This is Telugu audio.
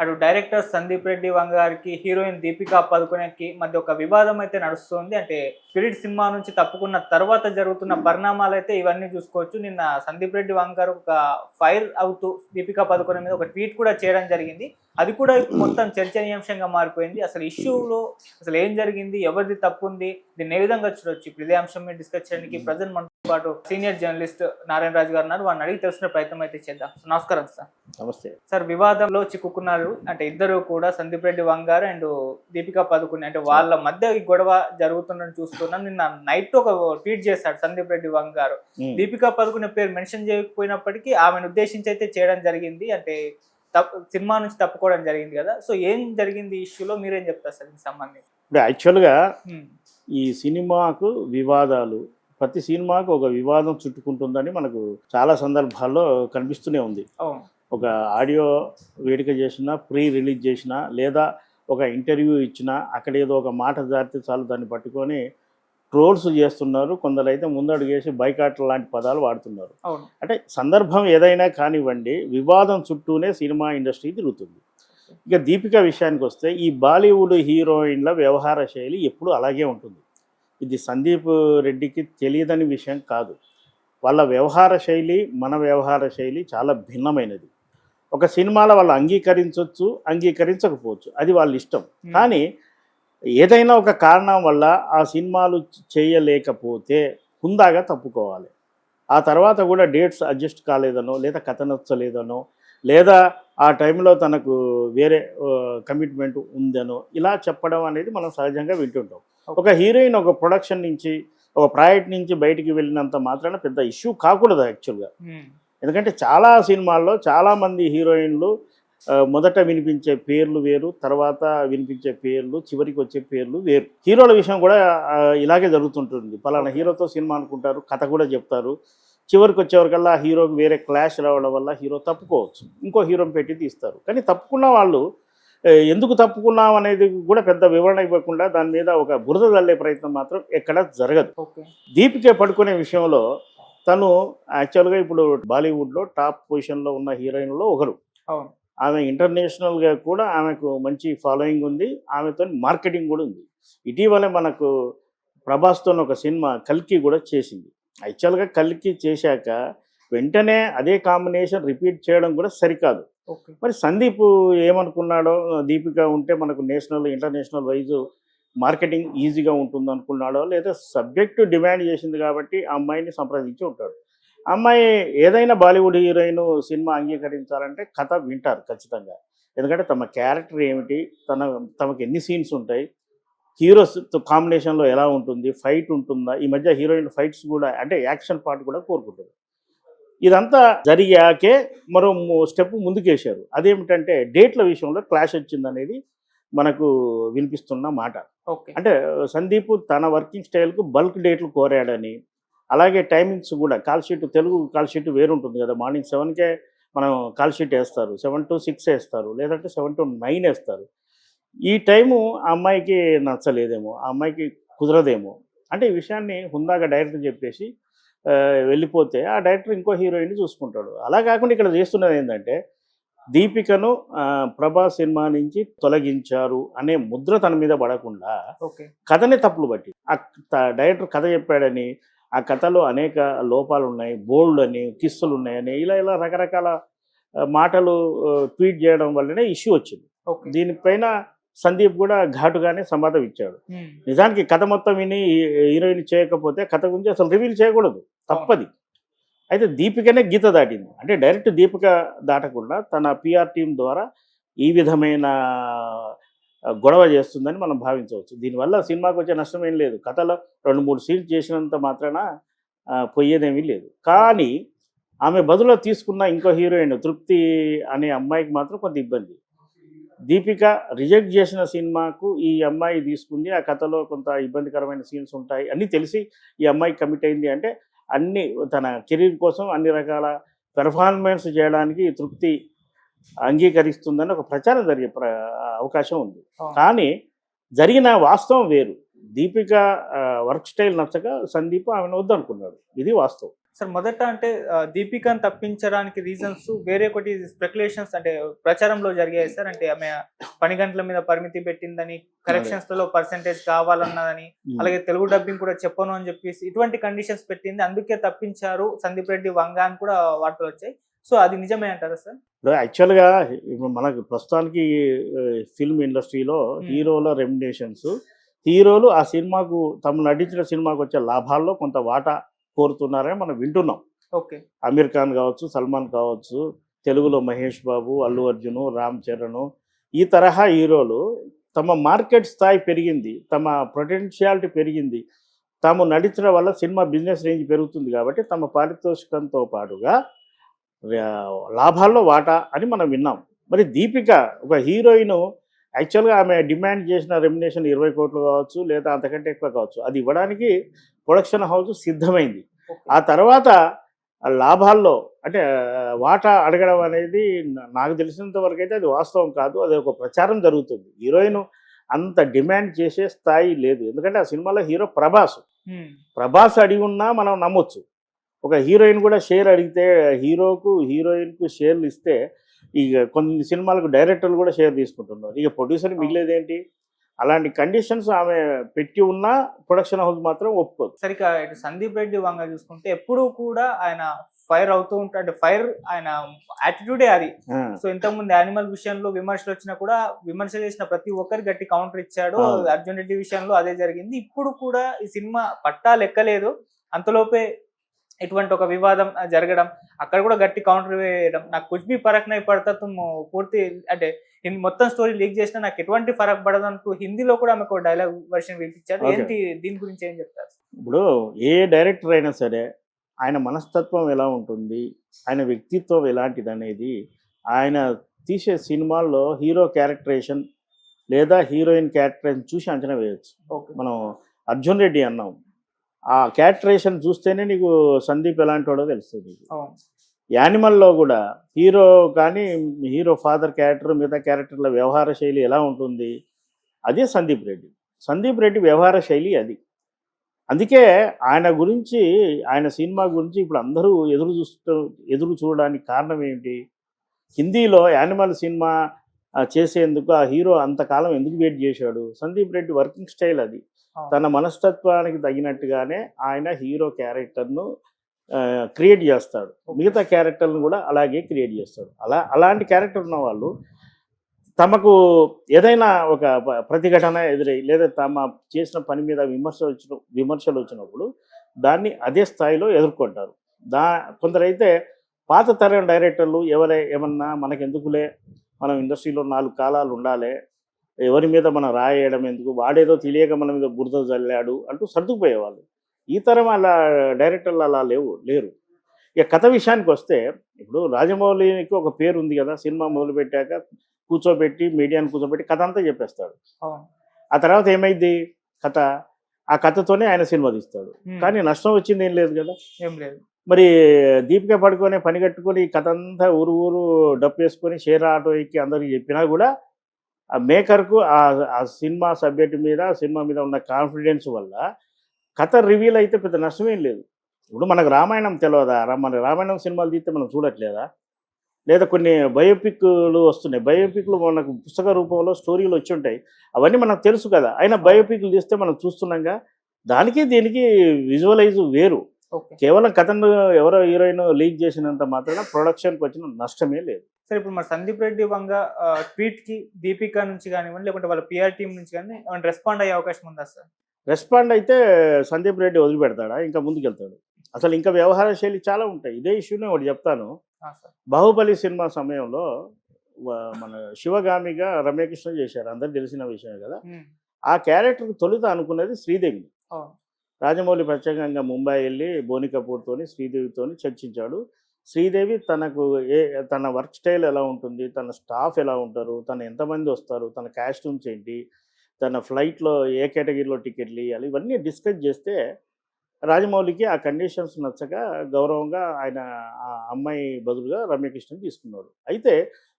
అటు డైరెక్టర్ సందీప్ రెడ్డి వంగ గారికి, హీరోయిన్ దీపికా పదుకొనెకి మధ్య ఒక వివాదం అయితే నడుస్తుంది. అంటే 'స్పిరిట్' సినిమా నుంచి తప్పుకున్న తర్వాత జరుగుతున్న పరిణామాలైతే ఇవన్నీ చూసుకోవచ్చు. నిన్న సందీప్ రెడ్డి వంగ గారు ఒక ఫైర్ అవుతూ దీపికా పదుకొనె మీద ఒక ట్వీట్ కూడా చేయడం జరిగింది. అది కూడా ఇప్పుడు మొత్తం చర్చనీయాంశంగా మారిపోయింది. అసలు ఇష్యూలో అసలు ఏం జరిగింది? ఎవరిది తప్పుంది? దీన్ని ఏ విధంగా చూడొచ్చు? ఇప్పుడు ఇదే అంశం మీద డిస్కస్ చేయడానికి ప్రెజెంట్ మనతో పాటు సీనియర్ జర్నలిస్ట్ నారాయణ రాజు గారు ఉన్నారు. వారిని అడిగి తెలుసుకునే ప్రయత్నం అయితే చేద్దాం. నమస్కారం సార్. నమస్తే సార్, వివాదంలో చిక్కుకున్నారు. అంటే ఇద్దరు కూడా సందీప్ రెడ్డి వంగ గారు అండ్ దీపికా పదుకొనె, అంటే వాళ్ళ మధ్య ఈ గొడవ జరుగుతుందని చూస్తున్నాం. నిన్న నైట్ ఒక ట్వీట్ చేశాడు సందీప్ రెడ్డి వంగ గారు. దీపికా పదుకొనె పేరు మెన్షన్ చేయకపోయినప్పటికీ ఆమెను ఉద్దేశించి అయితే చేయడం జరిగింది. అంటే సినిమా నుంచి తప్పుకోవడం జరిగింది కదా. సో ఏం జరిగింది ఈ ఇష్యూలో, మీరేం చెప్తారు సార్ దీనికి సంబంధించి? ఇప్పుడు యాక్చువల్గా ఈ సినిమాకు వివాదాలు, ప్రతి సినిమాకు ఒక వివాదం చుట్టుకుంటుందని మనకు చాలా సందర్భాల్లో కనిపిస్తూనే ఉంది. ఒక ఆడియో వేడుక చేసినా, ప్రీ రిలీజ్ చేసినా, లేదా ఒక ఇంటర్వ్యూ ఇచ్చినా అక్కడ ఏదో ఒక మాట జారితే చాలు దాన్ని పట్టుకొని ట్రోల్స్ చేస్తున్నారు. కొందరైతే ముందడుగేసి బైకాట్ లాంటి పదాలు వాడుతున్నారు. అంటే సందర్భం ఏదైనా కానివ్వండి, వివాదం చుట్టూనే సినిమా ఇండస్ట్రీ తిరుగుతుంది. ఇక దీపిక విషయానికి వస్తే, ఈ బాలీవుడ్ హీరోయిన్ల వ్యవహార శైలి ఎప్పుడు అలాగే ఉంటుంది. ఇది సందీప్ రెడ్డికి తెలియదని విషయం కాదు. వాళ్ళ వ్యవహార శైలి మన వ్యవహార శైలి చాలా భిన్నమైనది. ఒక సినిమాలో వాళ్ళు అంగీకరించవచ్చు, అంగీకరించకపోవచ్చు, అది వాళ్ళ ఇష్టం. కానీ ఏదైనా ఒక కారణం వల్ల ఆ సినిమాలు చేయలేకపోతే హుందాగా తప్పుకోవాలి. ఆ తర్వాత కూడా డేట్స్ అడ్జస్ట్ కాలేదనో, లేదా కథ నచ్చలేదనో, లేదా ఆ టైంలో తనకు వేరే కమిట్మెంట్ ఉందనో ఇలా చెప్పడం అనేది మనం సహజంగా వింటుంటాం. ఒక హీరోయిన్ ఒక ప్రొడక్షన్ నుంచి, ఒక ప్రాజెక్ట్ నుంచి బయటికి వెళ్ళినంత మాత్రాన పెద్ద ఇష్యూ కాకూడదు యాక్చువల్గా. ఎందుకంటే చాలా సినిమాల్లో చాలామంది హీరోయిన్లు మొదట వినిపించే పేర్లు వేరు, తర్వాత వినిపించే పేర్లు, చివరికి వచ్చే పేర్లు వేరు. హీరోల విషయం కూడా ఇలాగే జరుగుతుంటుంది. పలానా హీరోతో సినిమా అనుకుంటారు, కథ కూడా చెప్తారు. చివరికి వచ్చేవరకల్లా హీరోకి వేరే క్లాష్ రావడం వల్ల హీరో తప్పుకోవచ్చు, ఇంకో హీరోని పెట్టి తీస్తారు. కానీ తప్పుకున్న వాళ్ళు ఎందుకు తప్పుకున్నాం అనేది కూడా పెద్ద వివరణ ఇవ్వకుండా దాని మీద ఒక బురద చల్లే ప్రయత్నం మాత్రం ఎక్కడ జరగదు. దీపిక పడుకునే విషయంలో తను యాక్చువల్గా ఇప్పుడు బాలీవుడ్లో టాప్ పొజిషన్లో ఉన్న హీరోయిన్లో ఒకరు. ఆమె ఇంటర్నేషనల్గా కూడా ఆమెకు మంచి ఫాలోయింగ్ ఉంది, ఆమెతో మార్కెటింగ్ కూడా ఉంది. ఇటీవలే మనకు ప్రభాస్తో ఒక సినిమా కల్కి కూడా చేసింది. యాక్చువల్గా కల్కి చేశాక వెంటనే అదే కాంబినేషన్ రిపీట్ చేయడం కూడా సరికాదు. మరి సందీప్ ఏమనుకున్నాడో, దీపిక ఉంటే మనకు నేషనల్ ఇంటర్నేషనల్ వైజు మార్కెటింగ్ ఈజీగా ఉంటుంది అనుకున్నాడో, లేదా సబ్జెక్టు డిమాండ్ చేసింది కాబట్టి ఆ అమ్మాయిని సంప్రదించి ఉంటాడు. అమ్మాయి ఏదైనా బాలీవుడ్ హీరోయిన్ సినిమా అంగీకరించాలంటే కథ వింటారు ఖచ్చితంగా. ఎందుకంటే తమ క్యారెక్టర్ ఏమిటి, తమకు ఎన్ని సీన్స్ ఉంటాయి, హీరోస్ కాంబినేషన్లో ఎలా ఉంటుంది, ఫైట్ ఉంటుందా, ఈ మధ్య హీరోయిన్ ఫైట్స్ కూడా అంటే యాక్షన్ పార్ట్ కూడా కోరుకుంటుంది. ఇదంతా జరిగాకే మరో స్టెప్ ముందుకేశారు. అదేమిటంటే డేట్ల విషయంలో క్లాష్ వచ్చిందనేది మనకు వినిపిస్తున్న మాట. అంటే సందీప్ తన వర్కింగ్ స్టైల్కు బల్క్ డేట్లు కోరాడని, అలాగే టైమింగ్స్ కూడా call sheet, Telugu call sheet వేరుంటుంది కదా. మార్నింగ్ 7కే మనం కాల్ షీట్ వేస్తారు, 7 to 6 వేస్తారు, లేదంటే 7 to 9 వేస్తారు. ఈ టైము ఆ అమ్మాయికి నచ్చలేదేమో, ఆ అమ్మాయికి కుదరదేమో. అంటే ఈ విషయాన్ని హుందాగా డైరెక్టర్ చెప్పేసి వెళ్ళిపోతే ఆ డైరెక్టర్ ఇంకో హీరోయిన్ని చూసుకుంటాడు. అలా కాకుండా ఇక్కడ చేస్తున్నది ఏంటంటే, దీపికను ప్రభాస్ సినిమా నుంచి తొలగించారు అనే ముద్ర తన మీద పడకుండా కథనే తప్పులు బట్టి, డైరెక్టర్ కథ చెప్పాడని, ఆ కథలో అనేక లోపాలు ఉన్నాయి, బోల్డ్ అని, కిస్సులు ఉన్నాయని, ఇలా రకరకాల మాటలు ట్వీట్ చేయడం వల్లనే ఇష్యూ వచ్చింది. దీనిపైన సందీప్ కూడా ఘాటుగానే సమాధానం ఇచ్చాడు. నిజానికి కథ మొత్తం విని హీరోయిన్ చేయకపోతే కథ గురించి అసలు రివీల్ చేయకూడదు, తప్పది. అయితే దీపికనే గీత దాటింది. అంటే డైరెక్ట్ దీపిక దాటకుండా తన పిఆర్ టీం ద్వారా ఈ విధమైన గొడవ చేస్తుందని మనం భావించవచ్చు. దీనివల్ల సినిమాకి వచ్చే నష్టం ఏం లేదు. కథలో 2-3 సీన్స్ చేసినంత మాత్రాన పోయేదేమీ లేదు. కానీ ఆమె బదులో తీసుకున్న ఇంకో హీరోయిన్ తృప్తి అనే అమ్మాయికి మాత్రం కొంత ఇబ్బంది. దీపిక రిజెక్ట్ చేసిన సినిమాకు ఈ అమ్మాయి తీసుకుంది, ఆ కథలో కొంత ఇబ్బందికరమైన సీన్స్ ఉంటాయి అన్నీ తెలిసి ఈ అమ్మాయి కమిట్ అయింది. అంటే అన్ని తన కెరీర్ కోసం అన్ని రకాల పెర్ఫార్మెన్స్ చేయడానికి తృప్తి అంగీకరిస్తుందని ఒక ప్రచారం జరిగే అవకాశం ఉంది. కానీ జరిగిన వాస్తవం వేరు. దీపిక వర్క్ స్టైల్ నచ్చక సందీప్ ఆమెను వద్దనుకున్నాడు. ఇది వాస్తవం. సార్ మొదట అంటే దీపికను తప్పించడానికి రీజన్స్ వేరే ఒకటి స్పెక్యులేషన్స్ అంటే ప్రచారంలో జరిగాయి సార్. అంటే ఆమె పని గంటల మీద పరిమితి పెట్టిందని, కరెక్షన్స్ లలో పర్సెంటేజ్ కావాలన్నదని, అలాగే తెలుగు డబ్బింగ్ కూడా చెప్పను అని చెప్పేసి ఇటువంటి కండిషన్స్ పెట్టింది. అందుకే తప్పించారు సందీప్ రెడ్డి వంగ అని కూడా వార్తలు వచ్చాయి. సో అది నిజమే అంటారా సార్? ఇప్పుడు యాక్చువల్గా ఇప్పుడు మనకు ప్రస్తుతానికి ఫిల్మ్ ఇండస్ట్రీలో హీరోల రెమ్యునేషన్స్, హీరోలు ఆ సినిమాకు తమ నటించిన సినిమాకు వచ్చే లాభాల్లో కొంత వాటా కోరుతున్నారని మనం వింటున్నాం. ఓకే. అమీర్ ఖాన్ కావచ్చు, సల్మాన్ కావచ్చు, తెలుగులో మహేష్ బాబు, అల్లు అర్జున్, రామ్ చరణ్, ఈ తరహా హీరోలు తమ మార్కెట్ స్థాయి పెరిగింది, తమ పొటెన్షియాలిటీ పెరిగింది, తాము నటించడం వల్ల సినిమా బిజినెస్ రేంజ్ పెరుగుతుంది కాబట్టి తమ పారితోషికంతో పాటుగా లాభాల్లో వాటా అని మనం విన్నాం. మరి దీపిక ఒక హీరోయిన్ యాక్చువల్గా ఆమె డిమాండ్ చేసిన రెమ్యునేషన్ 20 కోట్లు కావచ్చు, లేదా అంతకంటే ఎక్కువ కావచ్చు. అది ఇవ్వడానికి ప్రొడక్షన్ హౌస్ సిద్ధమైంది. ఆ తర్వాత లాభాల్లో అంటే వాటా అడగడం అనేది నాకు తెలిసినంత వరకు అయితే అది వాస్తవం కాదు. అది ఒక ప్రచారం జరుగుతుంది. హీరోయిన్ అంత డిమాండ్ చేసే స్థాయి లేదు. ఎందుకంటే ఆ సినిమాలో హీరో ప్రభాస్ అడిగి ఉన్నా మనం నమ్మొచ్చు. ఒక హీరోయిన్ కూడా షేర్ అడిగితే హీరోకు హీరోయిన్కు షేర్లు ఇస్తే ఇక కొన్ని సినిమాలకు డైరెక్టర్లు కూడా షేర్ తీసుకుంటున్నారు. ఇక ప్రొడ్యూసర్ మిగిలేదేంటి? అలాంటి కండిషన్స్ ఆమె పెట్టి ఉన్నా ప్రొడక్షన్ హౌస్ మాత్రం ఒప్పుకోదు. సరిగ్గా ఇటు సందీప్ రెడ్డి వంగ చూసుకుంటే ఎప్పుడూ కూడా ఆయన ఫైర్ అవుతూ ఉంటాడు. అంటే ఫైర్ ఆయన యాటిట్యూడే అది. సో ఇంతకుముందు యానిమల్ విషయంలో విమర్శలు వచ్చినా కూడా విమర్శ చేసిన ప్రతి ఒక్కరికి గట్టి కౌంటర్ ఇచ్చాడు. అర్జున్ రెడ్డి విషయంలో అదే జరిగింది. ఇప్పుడు కూడా ఈ సినిమా పట్టా లెక్కలేదు, అంతలోపే ఇటువంటి ఒక వివాదం జరగడం, అక్కడ కూడా గట్టి కౌంటర్ వేయడం, నాకు కుచ్ బి ఫరక్ నహీ పడతా తుమ్ పూర్తి అంటే మొత్తం స్టోరీ లీక్ చేసినా నాకు ఎటువంటి ఫరక్ పడదు అంటూ హిందీలో కూడా ఆమెకు డైలాగ్ వర్షన్ వినిపించారు. ఏంటి దీని గురించి ఏం చెప్తారు? ఇప్పుడు ఏ డైరెక్టర్ అయినా సరే ఆయన మనస్తత్వం ఎలా ఉంటుంది, ఆయన వ్యక్తిత్వం ఎలాంటిది అనేది ఆయన తీసే సినిమాల్లో హీరో క్యారెక్టరేషన్ లేదా హీరోయిన్ క్యారెక్టరేషన్ చూసి అంచనా వేయచ్చు. మనం అర్జున్ రెడ్డి అన్నాం, ఆ క్యారెక్టరేషన్ చూస్తేనే నీకు సందీప్ ఎలాంటి వాడో తెలుస్తుంది. యానిమల్లో కూడా హీరో కానీ హీరో ఫాదర్ క్యారెక్టర్ మిగతా క్యారెక్టర్ల వ్యవహార శైలి ఎలా ఉంటుంది, అదే సందీప్ రెడ్డి. సందీప్ రెడ్డి వ్యవహార శైలి అది. అందుకే ఆయన గురించి, ఆయన సినిమా గురించి ఇప్పుడు అందరూ ఎదురు చూడడానికి కారణం ఏంటి? హిందీలో యానిమల్ సినిమా చేసేందుకు ఆ హీరో అంతకాలం ఎందుకు వెయిట్ చేశాడు? సందీప్ రెడ్డి వర్కింగ్ స్టైల్ అది. తన మనస్తత్వానికి తగినట్టుగానే ఆయన హీరో క్యారెక్టర్ను క్రియేట్ చేస్తాడు, మిగతా క్యారెక్టర్ను కూడా అలాగే క్రియేట్ చేస్తాడు. అలాంటి క్యారెక్టర్ ఉన్న వాళ్ళు తమకు ఏదైనా ఒక ప్రతిఘటన ఎదురై లేదా తమ చేసిన పని మీద విమర్శలు వచ్చినప్పుడు దాన్ని అదే స్థాయిలో ఎదుర్కొంటారు. కొందరైతే పాత తరం డైరెక్టర్లు ఏమన్నా మనకెందుకులే, మనం ఇండస్ట్రీలో 4 కాలాలు ఉండాలి, ఎవరి మీద మనం రాయడం ఎందుకు, వాడేదో తెలియక మన మీద బురద జల్లాడు అంటూ సర్దుకుపోయేవాళ్ళు. ఈ తరం అలా డైరెక్టర్లు అలా లేరు. ఇక కథ విషయానికి వస్తే ఇప్పుడు రాజమౌళికి ఒక పేరు ఉంది కదా, సినిమా మొదలుపెట్టాక కూర్చోబెట్టి మీడియాని కూర్చోబెట్టి కథ అంతా చెప్పేస్తాడు. ఆ తర్వాత ఏమైంది కథ, ఆ కథతోనే ఆయన సినిమా తీస్తాడు. కానీ నష్టం వచ్చింది ఏం లేదు కదా. ఏం లేదు. మరి దీపిక పడుకొని పని కట్టుకొని కథ అంతా ఊరు డప్పు వేసుకొని షేర్ ఆటో ఎక్కి అందరికి చెప్పినా కూడా ఆ మేకర్కు ఆ సినిమా సబ్జెక్ట్ మీద, సినిమా మీద ఉన్న కాన్ఫిడెన్స్ వల్ల కథ రివీల్ అయితే పెద్ద నష్టమేం లేదు. ఇప్పుడు మనకు రామాయణం తెలియదా? మన రామాయణం సినిమాలు తీస్తే మనం చూడట్లేదా? లేదా కొన్ని బయోపిక్లు వస్తున్నాయి. బయోపిక్లు మనకు పుస్తక రూపంలో స్టోరీలు వచ్చి ఉంటాయి, అవన్నీ మనకు తెలుసు కదా. అయినా బయోపిక్లు తీస్తే మనం చూస్తున్నాగా. దానికి దీనికి విజువలైజ్ వేరు. కేవలం కథను ఎవరో హీరోయిన్ లీక్ చేసినంత మాత్రాన ప్రొడక్షన్కి వచ్చిన నష్టమే లేదు. సార్ ఇప్పుడు మన సందీప్ రెడ్డి వంగ ట్వీట్కి దీపిక నుంచి కానివ్వండి, లేకుంటే వాళ్ళ పిఆర్ టీం నుంచి కానీ రెస్పాండ్ అయ్యే అవకాశం ఉందా సార్? రెస్పాండ్ అయితే సందీప్ రెడ్డి వదిలిపెడతాడా? ఇంకా ముందుకెళ్తాడు. అసలు ఇంకా వ్యవహార శైలి చాలా ఉంటాయి. ఇదే ఇష్యూనే ఒకటి చెప్తాను. బాహుబలి సినిమా సమయంలో మన శివగామిగా రమ్యకృష్ణ చేశారు, అందరికి తెలిసిన విషయమే కదా. ఆ క్యారెక్టర్కి తొలుత అనుకున్నది శ్రీదేవి. రాజమౌళి ప్రత్యేకంగా ముంబై వెళ్ళి బోని కపూర్తోని శ్రీదేవితోని చర్చించాడు. శ్రీదేవి తన వర్క్ స్టైల్ ఎలా ఉంటుంది, తన స్టాఫ్ ఎలా ఉంటారు, తను ఎంతమంది వస్తారు, తన కాస్ట్యూమ్స్ ఏంటి, తన ఫ్లైట్లో ఏ కేటగిరీలో టికెట్లు ఇవ్వాలి, ఇవన్నీ డిస్కస్ చేస్తే రాజమౌళికి ఆ కండిషన్స్ నచ్చక గౌరవంగా ఆయన ఆ అమ్మాయి బదులుగా రమ్యకృష్ణని తీసుకున్నాడు. అయితే